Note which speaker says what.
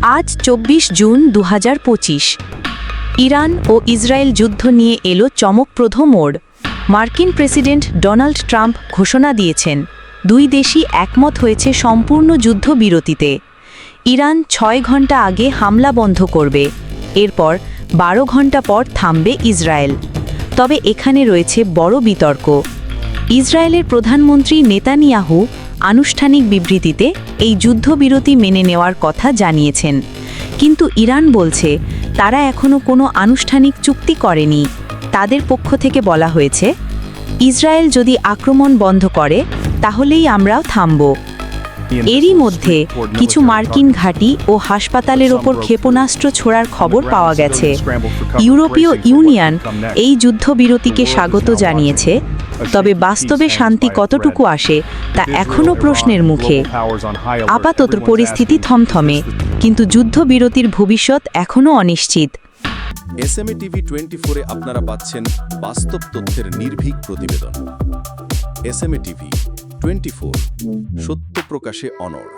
Speaker 1: আজ ২৪ June ২০২৫। Iran ও Israel যুদ্ধ নিয়ে এলো চমকপ্রদ মোড়। মার্কিন প্রেসিডেন্ট ডোনাল্ড ট্রাম্প ঘোষণা দিয়েছেন, দুই দেশই একমত হয়েছে সম্পূর্ণ যুদ্ধবিরতিতে। ইরান ৬ ঘণ্টা আগে হামলা বন্ধ করবে, এরপর ১২ ঘণ্টা পর থামবে ইসরায়েল। তবে এখানে রয়েছে বড় বিতর্ক। ইসরায়েলের প্রধানমন্ত্রী নেতানিয়াহু আনুষ্ঠানিক বিবৃতিতে এই যুদ্ধবিরতি মেনে নেওয়ার কথা জানিয়েছেন, কিন্তু ইরান বলছে তারা এখনও কোনো আনুষ্ঠানিক চুক্তি করেনি। তাদের পক্ষ থেকে বলা হয়েছে, ইসরায়েল যদি আক্রমণ বন্ধ করে তাহলেই আমরাও থামব। এরই মধ্যে কিছু মার্কিন ঘাঁটি ও হাসপাতালের ওপর ক্ষেপণাস্ত্র ছোড়ার খবর পাওয়া গেছে। ইউরোপীয় ইউনিয়ন এই যুদ্ধবিরতিকে স্বাগত জানিয়েছে, তবে বাস্তবে শান্তি কতটুকু আসে তা এখনও প্রশ্নের মুখে। আপাতত পরিস্থিতি থমথমে, কিন্তু যুদ্ধবিরতির ভবিষ্যৎ এখনও অনিশ্চিত।
Speaker 2: এসএমএ টিভি 24-এ আপনারা পাচ্ছেন বাস্তব তথ্যের নির্ভীক প্রতিবেদন। এসএমএ টিভি 24, সত্য প্রকাশে অনড়।